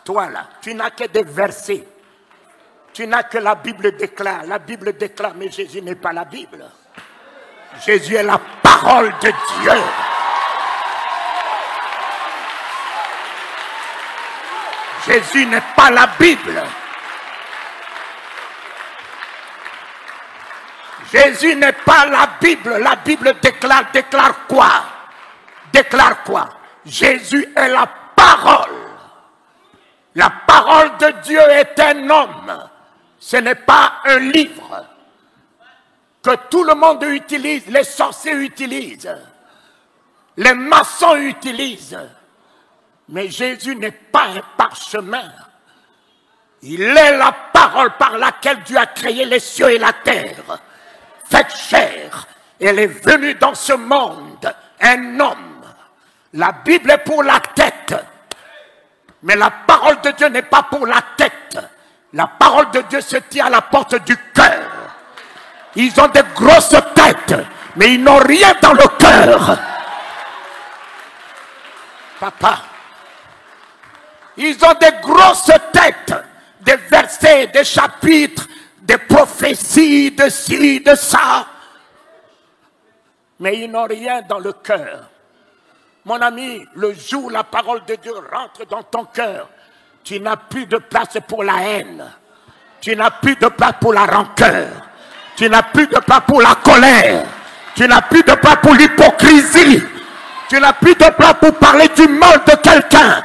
Toi là, tu n'as que des versets. Tu n'as que la Bible déclare. La Bible déclare, mais Jésus n'est pas la Bible. Jésus est la parole de Dieu. Jésus n'est pas la Bible. Jésus n'est pas la Bible. La Bible déclare quoi? Déclare quoi? Jésus est la parole. La parole de Dieu est un homme. Ce n'est pas un livre que tout le monde utilise, les sorciers utilisent, les maçons utilisent. Mais Jésus n'est pas un parchemin. Il est la parole par laquelle Dieu a créé les cieux et la terre. Faite chair, elle est venue dans ce monde, un homme. La Bible est pour la tête, mais la parole de Dieu n'est pas pour la tête. La parole de Dieu se tient à la porte du cœur. Ils ont des grosses têtes, mais ils n'ont rien dans le cœur. Papa, ils ont des grosses têtes, des versets, des chapitres, des prophéties, de ci, de ça. Mais ils n'ont rien dans le cœur. Mon ami, le jour où la parole de Dieu rentre dans ton cœur, tu n'as plus de place pour la haine. Tu n'as plus de place pour la rancœur. Tu n'as plus de place pour la colère. Tu n'as plus de place pour l'hypocrisie. Tu n'as plus de place pour parler du mal de quelqu'un.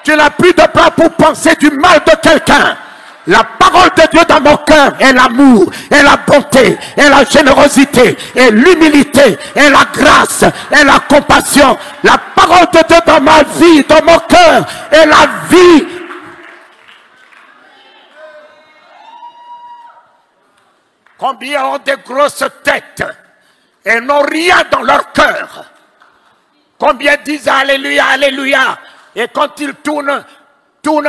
Tu n'as plus de place pour penser du mal de quelqu'un. La parole de Dieu dans mon cœur est l'amour, est la bonté, est la générosité, est l'humilité, est la grâce, est la compassion. La parole de Dieu dans ma vie, dans mon cœur, est la vie. Combien ont des grosses têtes et n'ont rien dans leur cœur? Combien disent Alléluia, Alléluia, et quand ils tournent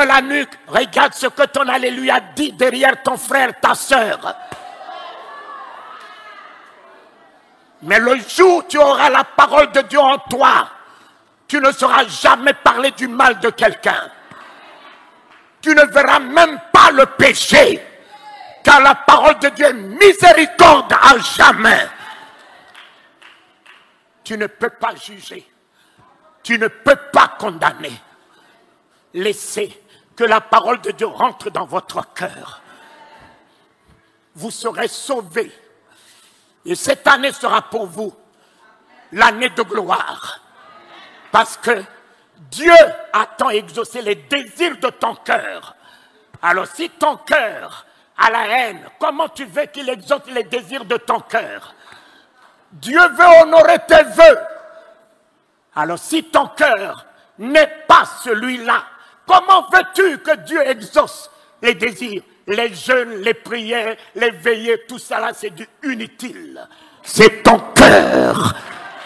la nuque, regarde ce que ton Alléluia dit derrière ton frère, ta soeur. Mais le jour où tu auras la parole de Dieu en toi, tu ne sauras jamais parler du mal de quelqu'un. Tu ne verras même pas le péché, car la parole de Dieu est miséricorde à jamais. Tu ne peux pas juger. Tu ne peux pas condamner. Laissez que la parole de Dieu rentre dans votre cœur. Vous serez sauvés. Et cette année sera pour vous l'année de gloire. Parce que Dieu a tant exaucé les désirs de ton cœur. Alors si ton cœur a la haine, comment tu veux qu'il exauce les désirs de ton cœur? Dieu veut honorer tes vœux. Alors si ton cœur n'est pas celui-là, comment veux-tu que Dieu exauce les désirs? Les jeûnes, les prières, les veillées, tout ça là, c'est du inutile. C'est ton cœur.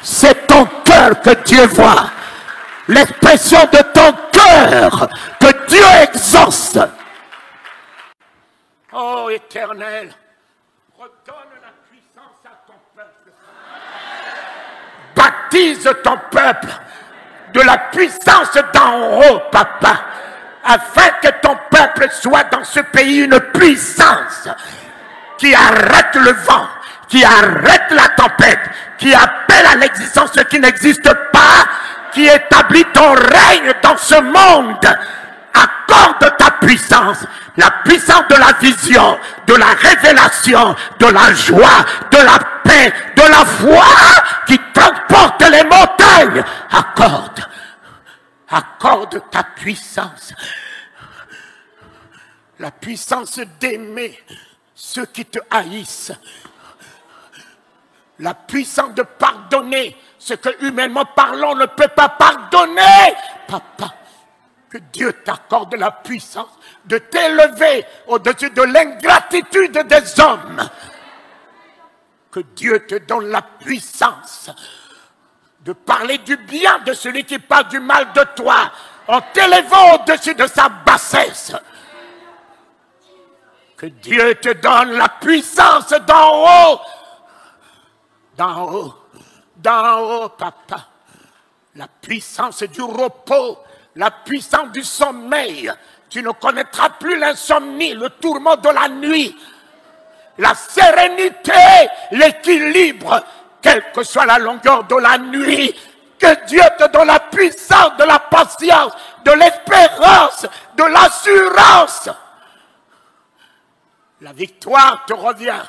C'est ton cœur que Dieu voit. L'expression de ton cœur que Dieu exauce. Oh Éternel, redonne la puissance à ton peuple. Baptise ton peuple de la puissance d'en haut, papa, afin que ton peuple soit dans ce pays une puissance qui arrête le vent, qui arrête la tempête, qui appelle à l'existence ce qui n'existe pas, qui établit ton règne dans ce monde. Accorde ta puissance, la puissance de la vision, de la révélation, de la joie, de la paix, de la foi qui transporte les montagnes. Accorde ta puissance. La puissance d'aimer ceux qui te haïssent. La puissance de pardonner ce que humainement parlant on ne peut pas pardonner. Papa, que Dieu t'accorde la puissance de t'élever au-dessus de l'ingratitude des hommes. Que Dieu te donne la puissance de parler du bien de celui qui parle du mal de toi, en t'élevant au-dessus de sa bassesse. Que Dieu te donne la puissance d'en haut. D'en haut, papa. La puissance du repos, la puissance du sommeil. Tu ne connaîtras plus l'insomnie, le tourment de la nuit, la sérénité, l'équilibre, quelle que soit la longueur de la nuit. Que Dieu te donne la puissance de la patience, de l'espérance, de l'assurance. La victoire te revient.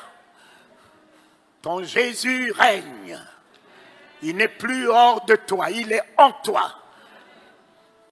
Ton Jésus règne. Il n'est plus hors de toi, il est en toi.